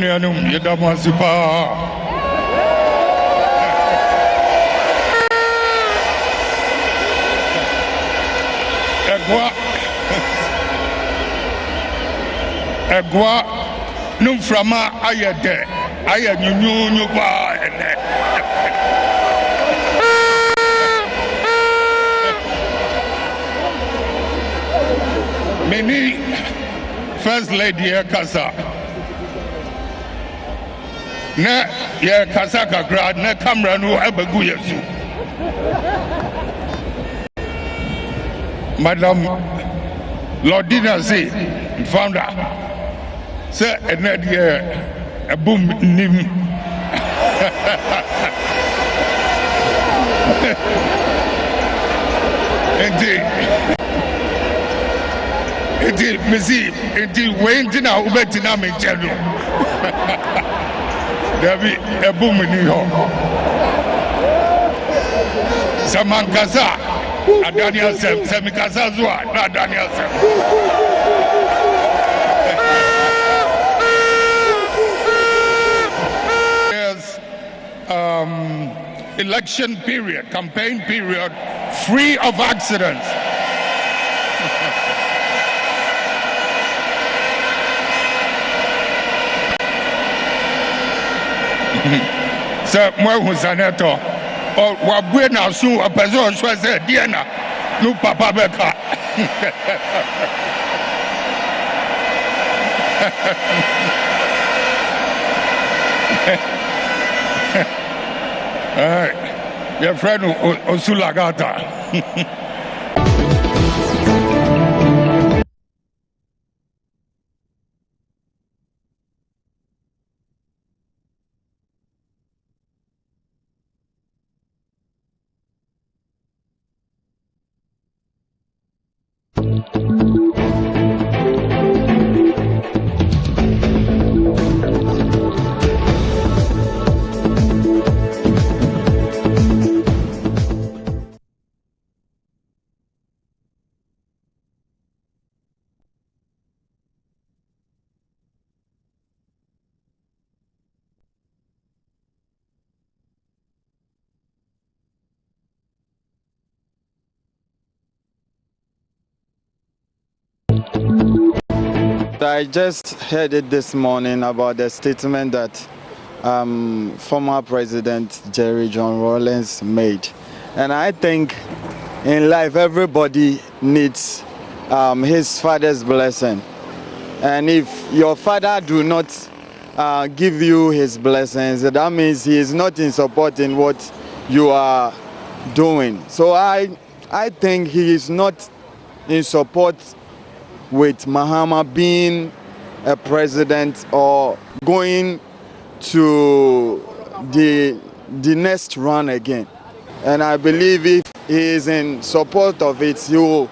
Menuanum, Yadamansipa. Egwa Numframa Ayade, Ayanu Ba. Many First Lady Kasa. Ne ye Kasa Kakra, ne camera no Abaguyasu. Madam Lordina say, founder, say, a boom nim. Indeed, Missy, indeed, waiting out Ubetina Michelo. There be a boom in New York. Samankaza. Daniel Sem, Semikaza Zua, not Daniel Sem. There's election period, campaign period, free of accidents. Sir, Mwahusaneto. Or Wabuena soon a person was said, Diana, no Papa Becca. All right, your friend Osulagata. I just heard it this morning about the statement that former President Jerry John Rawlings made. And I think in life everybody needs his father's blessing. And if your father do not give you his blessings, that means he is not in support in what you are doing. So I think he is not in support with Mahama being a president or going to the next run again. And I believe if he is in support of it, he will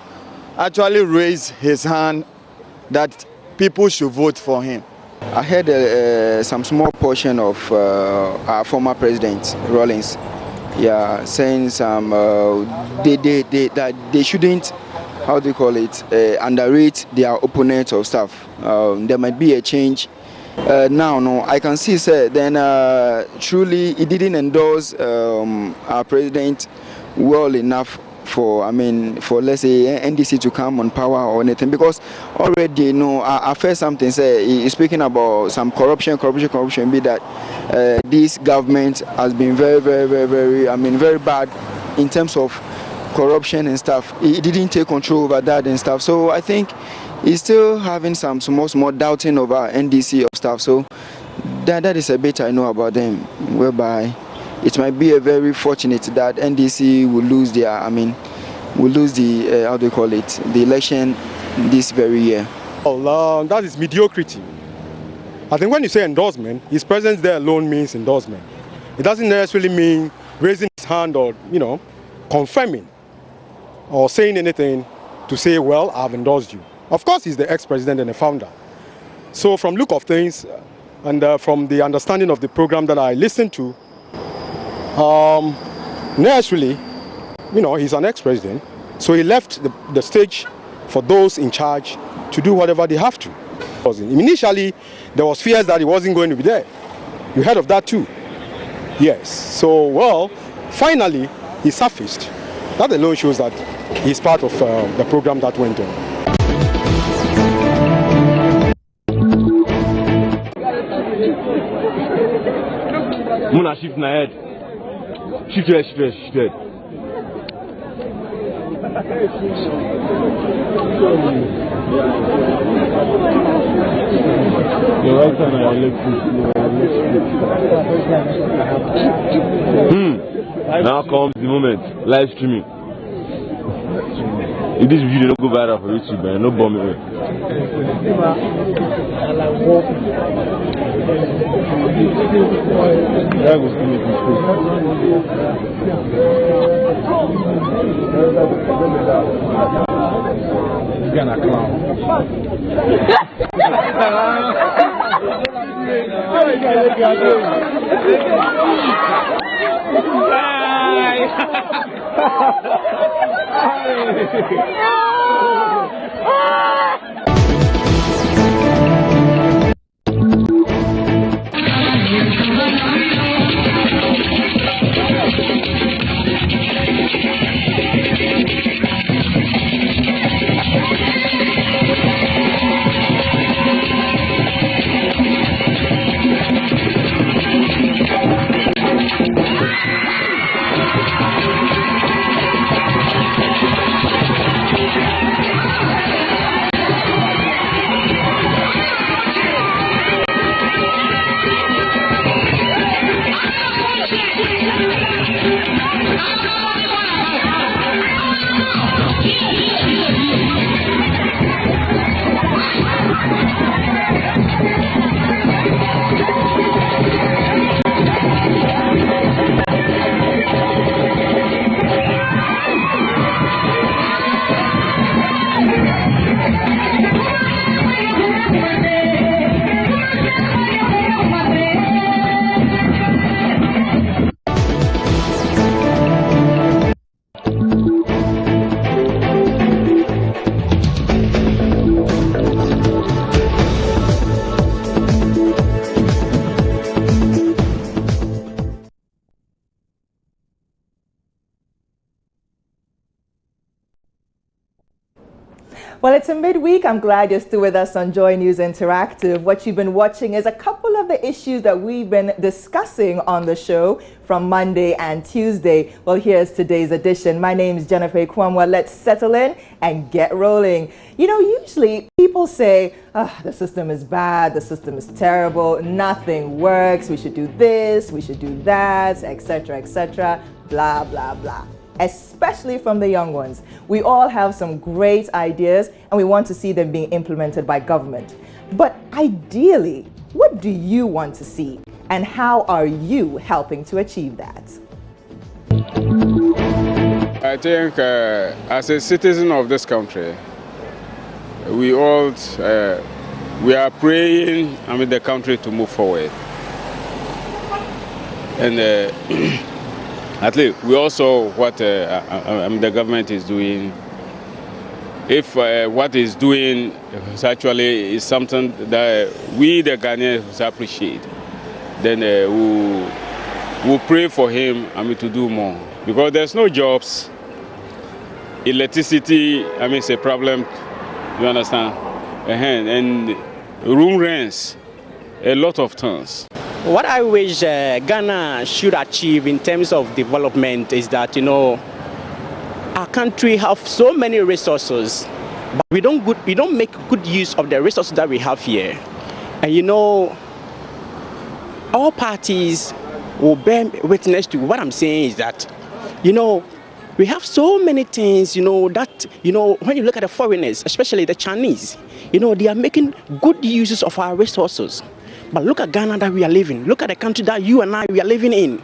actually raise his hand that people should vote for him. I heard some small portion of our former president Rawlings, saying some that they shouldn't, how do you call it, underrate their opponents or stuff. There might be a change. Now, no, I can see, sir, then truly he didn't endorse our president well enough for, let's say, NDC to come on power or anything, because already, I felt something, say, he's speaking about some corruption, be that this government has been very, very bad in terms of corruption and stuff. He didn't take control over that and stuff. So I think he's still having some small doubting over NDC of stuff. So that is a bit I know about them, whereby it might be a very fortunate that NDC will lose their, will lose the, how do you call it, the election this very year. Well, that is mediocrity. I think when you say endorsement, his presence there alone means endorsement. It doesn't necessarily mean raising his hand or, confirming or saying anything to say, well, I've endorsed you. Of course, he's the ex-president and the founder. So from look of things and from the understanding of the program that I listened to, naturally, he's an ex-president. So he left the stage for those in charge to do whatever they have to. Initially, there was fears that he wasn't going to be there. You heard of that too? Yes. So, well, finally, he surfaced. That alone shows that he's part of the program that went on. Muna shift na head. Shift head. Your right hand and your left foot. Now comes the moment. Live streaming. If this video don't go viral for YouTube, man, no bomb it. That was he's gonna clown. Well, it's a midweek. I'm glad you're still with us on Joy News Interactive. What you've been watching is a couple of the issues that we've been discussing on the show from Monday and Tuesday. Well, here's today's edition. My name is Jennifer Kwamwa. Let's settle in and get rolling. You know, usually people say, the system is bad, the system is terrible, nothing works, we should do this, we should do that, etc., blah, blah, blah. Especially from the young ones. We all have some great ideas and we want to see them being implemented by government. But ideally, what do you want to see and how are you helping to achieve that? I think as a citizen of this country, we all we are praying the country to move forward. And at least we also what the government is doing. If what is doing is something that we the Ghanaians appreciate, then we'll pray for him to do more. Because there's no jobs, electricity it's a problem, you understand, and room rents, a lot of things. What I wish Ghana should achieve in terms of development is that, our country have so many resources, but we don't make good use of the resources that we have here. And all parties will bear witness to what I'm saying is that, we have so many things, that, when you look at the foreigners, especially the Chinese, they are making good uses of our resources. But look at Ghana that we are living. Look at the country that you and I we are living in.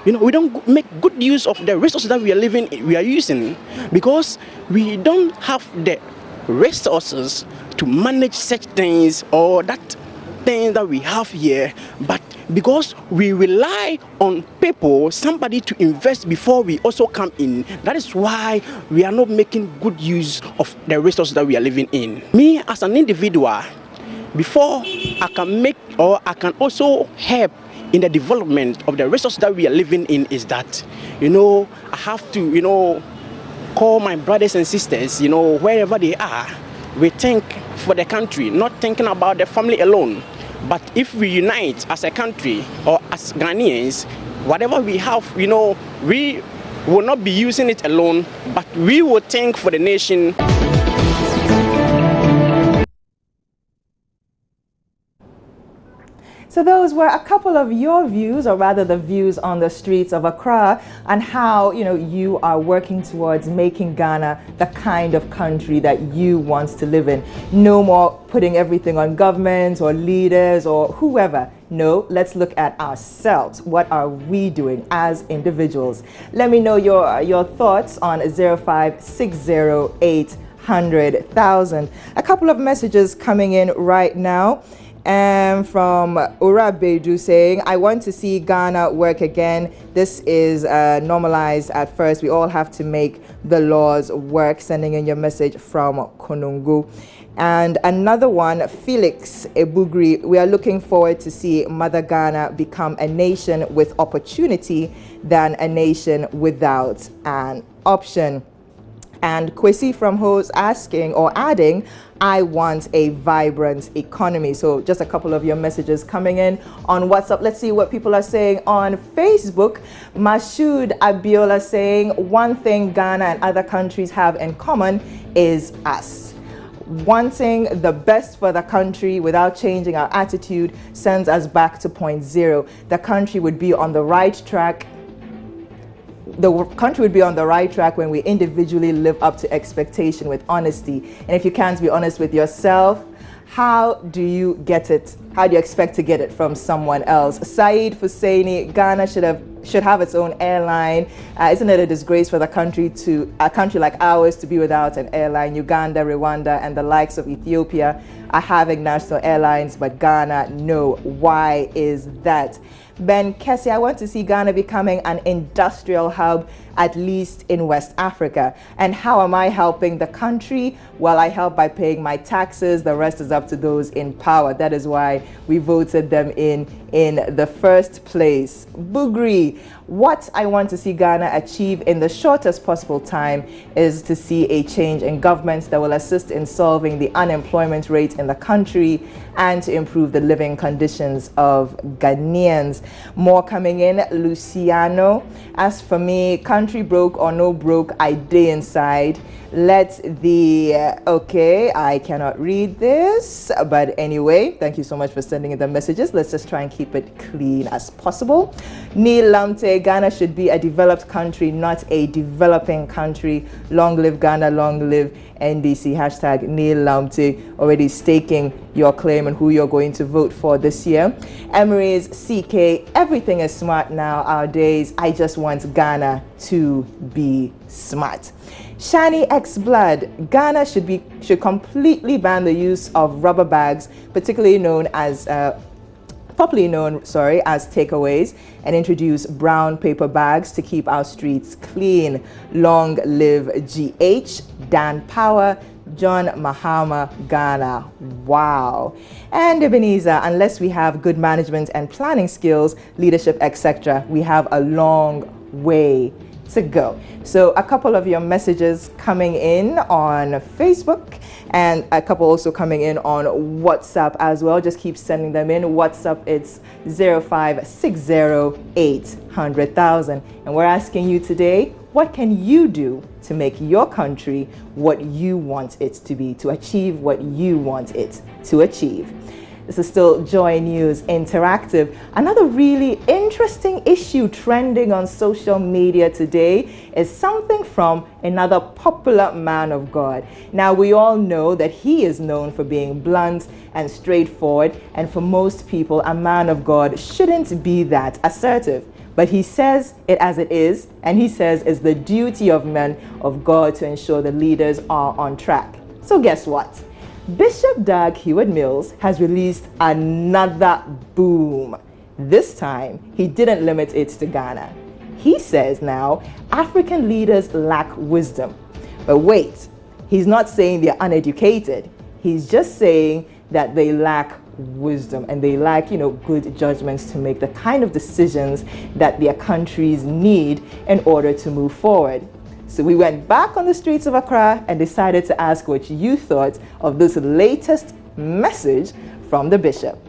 We don't make good use of the resources that we are using because we don't have the resources to manage such things or that thing that we have here. But because we rely on people, somebody to invest before we also come in, that is why we are not making good use of the resources that we are living in. Me as an individual, before I can make or I can also help in the development of the resource that we are living in is that, I have to, call my brothers and sisters, wherever they are. We think for the country, not thinking about the family alone. But if we unite as a country or as Ghanaians, whatever we have, we will not be using it alone, but we will think for the nation. So those were a couple of your views, or rather the views on the streets of Accra, and how you are working towards making Ghana the kind of country that you want to live in. No more putting everything on government or leaders or whoever. No, let's look at ourselves. What are we doing as individuals? Let me know your thoughts on 0560800000. A couple of messages coming in right now. From Urabedu saying, I want to see Ghana work again. This is normalized at first. We all have to make the laws work. Sending in your message from Konungu. And another one, Felix Ebugri, we are looking forward to see Mother Ghana become a nation with opportunity than a nation without an option. And Kwesi from Hose asking or adding, I want a vibrant economy. So just a couple of your messages coming in on WhatsApp. Let's see what people are saying on Facebook. Mashoud Abiola saying, one thing Ghana and other countries have in common is us. Wanting the best for the country without changing our attitude sends us back to point zero. The country would be on the right track. The country would be on the right track when we individually live up to expectation with honesty. And if you can't be honest with yourself, how do you get it? How do you expect to get it from someone else? Saeed Husseini, Ghana should have its own airline. Isn't it a disgrace for a country like ours to be without an airline? Uganda, Rwanda, and the likes of Ethiopia are having national airlines, but Ghana, no. Why is that? Ben Kessie, I want to see Ghana becoming an industrial hub, at least in West Africa. And how am I helping the country? Well, I help by paying my taxes. The rest is up to those in power. That is why we voted them in the first place. Bugri, what I want to see Ghana achieve in the shortest possible time is to see a change in government that will assist in solving the unemployment rate in the country and to improve the living conditions of Ghanaians. More coming in. Luciano, as for me, country broke or no broke, I day inside. Let the, okay, I cannot read this, but anyway, thank you so much for sending in the messages. Let's just try and keep it clean as possible. Neil Lamte, Ghana should be a developed country, not a developing country. Long live Ghana, long live NDC. Hashtag Neil Lamte, already staking your claim and who you're going to vote for this year. Emery's CK, everything is smart nowadays. I just want Ghana to be smart. Shani X Blood, Ghana should completely ban the use of rubber bags, popularly known as takeaways, and introduce brown paper bags to keep our streets clean. Long live GH, Dan Power, John Mahama, Ghana. Wow. And Ebenezer, unless we have good management and planning skills, leadership, etc., we have a long way to go. So a couple of your messages coming in on Facebook and a couple also coming in on WhatsApp as well. Just keep sending them in. WhatsApp, it's 0560800000. And we're asking you today, what can you do to make your country what you want it to be, to achieve what you want it to achieve? This is still Joy News Interactive. Another really interesting issue trending on social media today is something from another popular man of God. Now, we all know that he is known for being blunt and straightforward, and for most people, a man of God shouldn't be that assertive. But he says it as it is, and he says it's the duty of men of God to ensure the leaders are on track. So guess what? Bishop Dag Heward-Mills has released another boom. This time, he didn't limit it to Ghana. He says now, African leaders lack wisdom. But wait, he's not saying they're uneducated. He's just saying that they lack wisdom and they lack, good judgments to make the kind of decisions that their countries need in order to move forward. So we went back on the streets of Accra and decided to ask what you thought of this latest message from the bishop.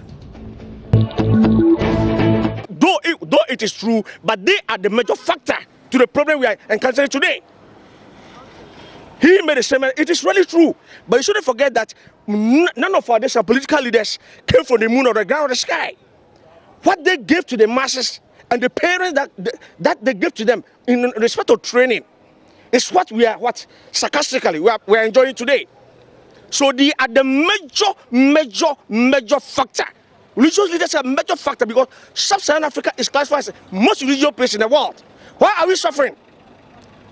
Though it is true, but they are the major factor to the problem we are encountering today. He made a statement, it is really true, but you shouldn't forget that none of our political leaders came from the moon or the ground or the sky. What they gave to the masses and the parents that they give to them in respect of training is what we are, sarcastically, we are enjoying today. So they are the major factor. Religious leaders are a major factor because Sub-Saharan Africa is classified as the most religious place in the world. Why are we suffering?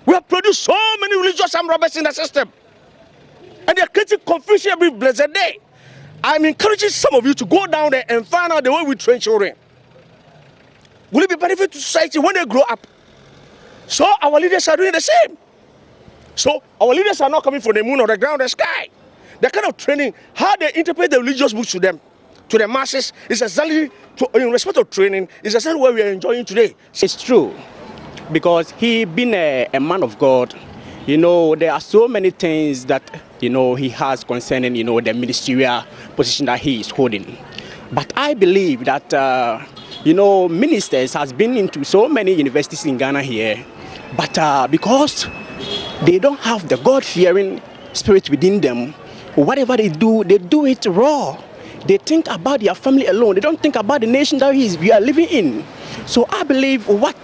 We have produced so many religious armed robbers in the system. And they are creating confusion every blessed day. I'm encouraging some of you to go down there and find out the way we train children. Will it be benefit to society when they grow up? So our leaders are doing the same. So our leaders are not coming from the moon or the ground or the sky. The kind of training, how they interpret the religious books to them, to the masses, is exactly, in respect of training, is exactly what we are enjoying today. It's true, because he being a man of God, there are so many things that, he has concerning, the ministerial position that he is holding. But I believe that, ministers has been into so many universities in Ghana here, but because they don't have the God-fearing spirit within them, whatever they do it raw. They think about their family alone. They don't think about the nation that we are living in. So I believe what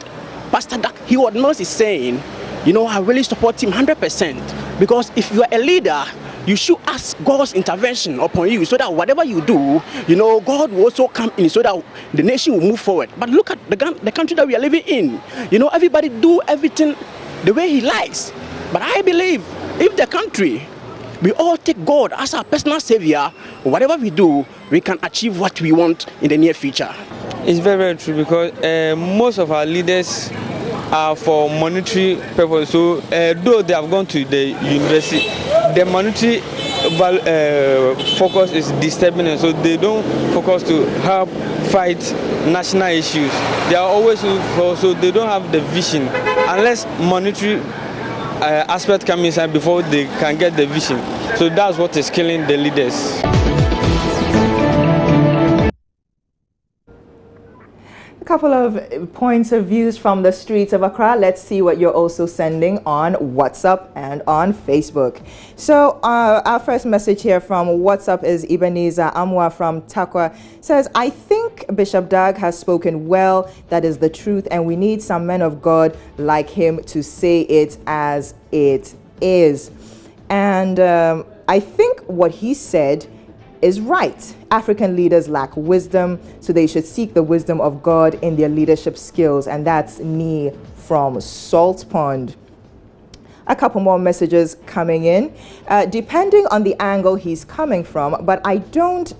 Pastor Heward Mills is saying, I really support him 100%. Because if you are a leader, you should ask God's intervention upon you so that whatever you do, God will also come in so that the nation will move forward. But look at the country that we are living in. Everybody do everything the way he likes. But I believe if the country, we all take God as our personal savior, whatever we do, we can achieve what we want in the near future. It's very, very true because most of our leaders are for monetary purpose. So though they have gone to the university, the monetary focus is disturbing them. So they don't focus to help fight national issues. They are always so they don't have the vision unless monetary aspect come inside before they can get the vision. So that's what is killing the leaders. A couple of points of views from the streets of Accra. Let's see what you're also sending on WhatsApp and on Facebook. So our first message here from WhatsApp is Ebenezer Amwa from Takwa. Says, I think Bishop Dag has spoken well. That is the truth. And we need some men of God like him to say it as it is. And I think what he said is right. African leaders lack wisdom, so they should seek the wisdom of God in their leadership skills. And that's Nee from Salt Pond. A couple more messages coming in, depending on the angle he's coming from, but I don't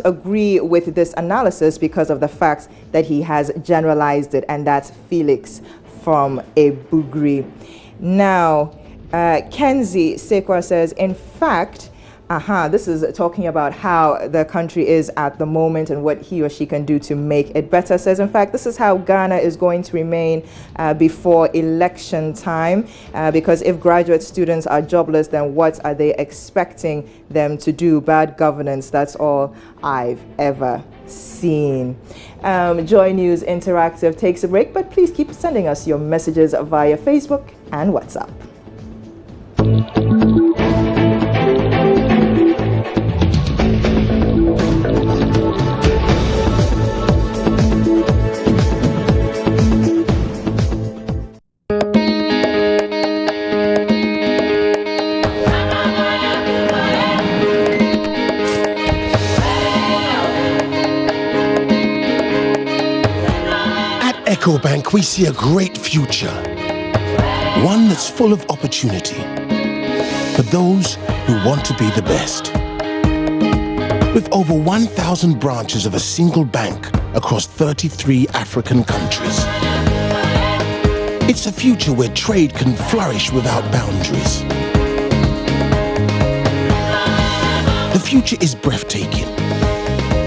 agree with this analysis because of the fact that he has generalized it, and that's Felix from Ebugri. Now, Kenzie Sekwa says, in fact, this is talking about how the country is at the moment and what he or she can do to make it better. Says, in fact, this is how Ghana is going to remain before election time, because if graduate students are jobless, then what are they expecting them to do? Bad governance, that's all I've ever seen. Joy News Interactive takes a break, but please keep sending us your messages via Facebook and WhatsApp. EcoBank, we see a great future, one that's full of opportunity for those who want to be the best. With over 1,000 branches of a single bank across 33 African countries. It's a future where trade can flourish without boundaries. The future is breathtaking,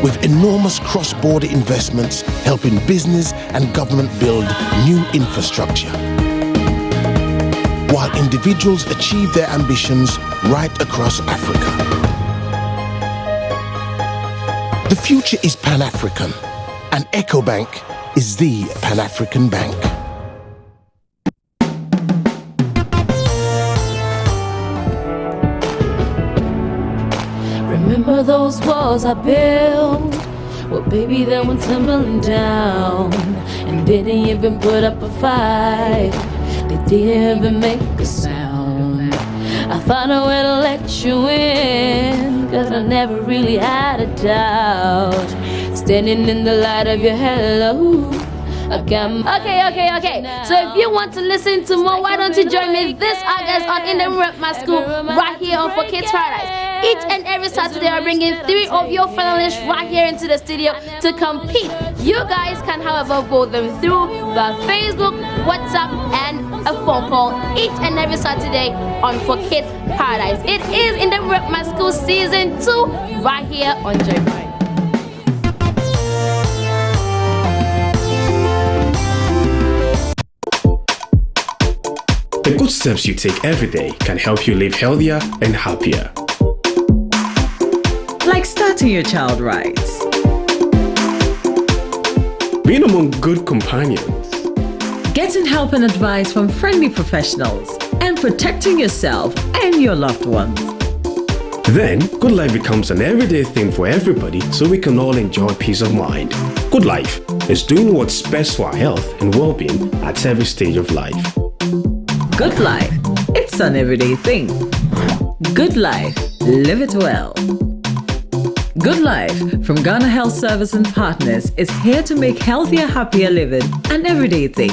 with enormous cross-border investments helping business and government build new infrastructure, while individuals achieve their ambitions right across Africa. The future is Pan-African, and EcoBank is the Pan-African bank. Remember those walls I built? Well, baby, they went tumbling down and didn't even put up a fight. They didn't even make a sound. I found a way to let you in, 'cause I never really had a doubt. Standing in the light of your hello, Okay. So if you want to listen to more, why don't you join me this August on In the Room at My School right here on For Kids Paradise. Each and every Saturday, I'm bringing 3 of your finalists right here into the studio to compete. You guys can, however, vote them through the Facebook, WhatsApp, and a phone call each and every Saturday on For Kids Paradise. It is In the Room at My School Season 2 right here on Joy. The good steps you take every day can help you live healthier and happier. Like starting your child right. Being among good companions. Getting help and advice from friendly professionals. And protecting yourself and your loved ones. Then, good life becomes an everyday thing for everybody, so we can all enjoy peace of mind. Good life is doing what's best for our health and well-being at every stage of life. Good life, it's an everyday thing. Good life, live it well. Good Life from Ghana Health Service and Partners is here to make healthier, happier living an everyday thing.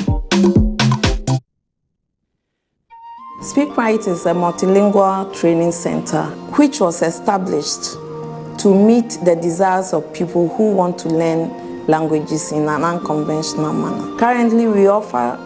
Speak Right is a multilingual training center which was established to meet the desires of people who want to learn languages in an unconventional manner. Currently, we offer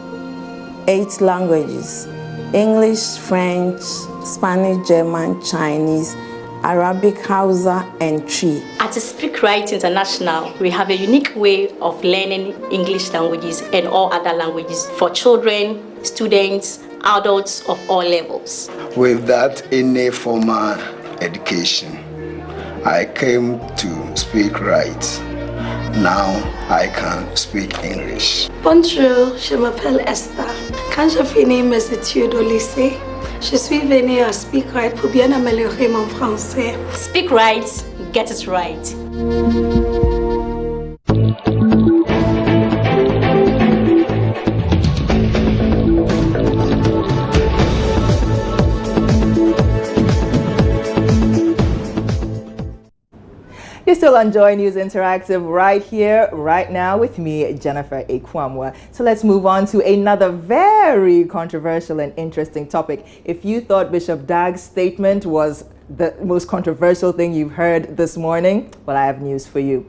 8 languages: English, French, Spanish, German, Chinese, Arabic, Hausa, and Twi. At Speak Right International, we have a unique way of learning English languages and all other languages for children, students, adults of all levels. Without any formal education, I came to Speak Right. Now I can speak English. Bonjour, je m'appelle Esther. Quand je finis mes études au lycée, je suis venue à Speak Right pour bien améliorer mon français. Speak Right, get it right. You're still on Joy News Interactive right here, right now with me, Jennifer Ekwamwa. So let's move on to another very controversial and interesting topic. If you thought Bishop Dag's statement was the most controversial thing you've heard this morning, well, I have news for you.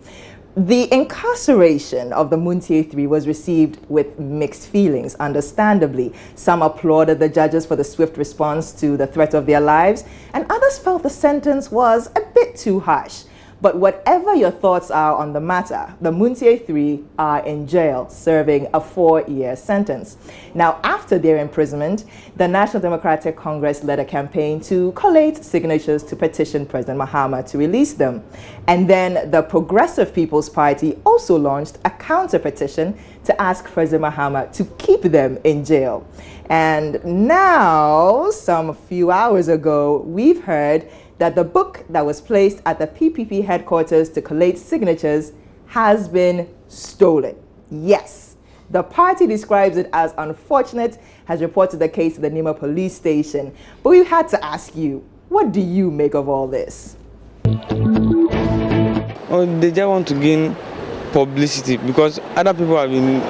The incarceration of the Montie 3 was received with mixed feelings, understandably. Some applauded the judges for the swift response to the threat of their lives, and others felt the sentence was a bit too harsh. But whatever your thoughts are on the matter, the Montie 3 are in jail serving a 4-year sentence. Now, after their imprisonment, the National Democratic Congress led a campaign to collate signatures to petition President Mahama to release them. And then the Progressive People's Party also launched a counter-petition to ask President Mahama to keep them in jail. And now, some few hours ago, we've heard that the book that was placed at the PPP headquarters to collate signatures has been stolen. Yes, the party describes it as unfortunate, has reported the case to the Nima police station. But we had to ask you, what do you make of all this? Oh, they just want to gain publicity because other people have been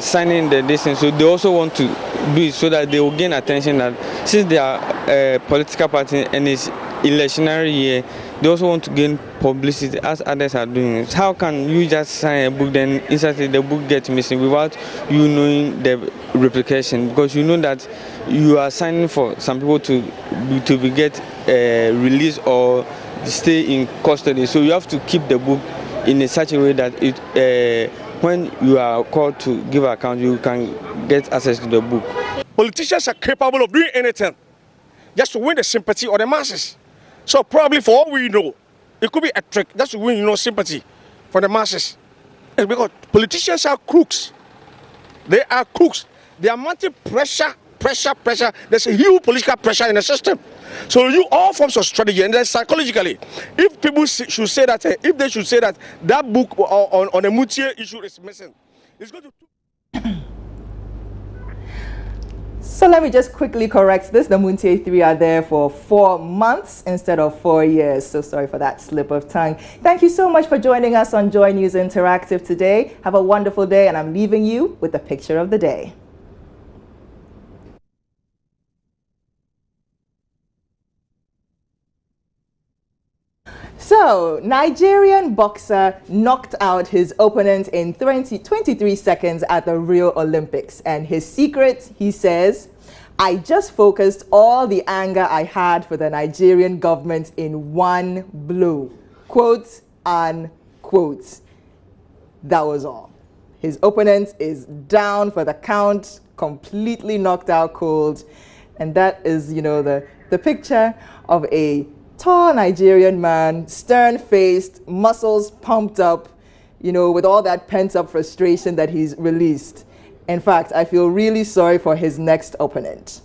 signing the distance, so they also want to do it so that they will gain attention that since they are a political party and it's electionary year, they also want to gain publicity as others are doing. How can you just sign a book, then instantly the book gets missing without you knowing the repercussion? Because you know that you are signing for some people to get released or stay in custody. So you have to keep the book in such a way that it, when you are called to give account, you can get access to the book. Politicians are capable of doing anything just to win the sympathy of the masses. So probably for all we know, it could be a trick just to win, sympathy for the masses. It's because politicians are crooks. They are crooks. They are pressure. There's a huge political pressure in the system. So you all forms of strategy, and then psychologically, if people should say that, if they should say that that book on the Montie issue is missing, it's going to. So let me just quickly correct this. The Montie 3 are there for 4 months instead of 4 years. So sorry for that slip of tongue. Thank you so much for joining us on Joy News Interactive today. Have a wonderful day, and I'm leaving you with the picture of the day. So, Nigerian boxer knocked out his opponent in 23 seconds at the Rio Olympics. And his secret, he says, I just focused all the anger I had for the Nigerian government in one blow. Quote, unquote. That was all. His opponent is down for the count, completely knocked out cold. And that is, the picture of a tall Nigerian man, stern-faced, muscles pumped up, with all that pent-up frustration that he's released. In fact, I feel really sorry for his next opponent.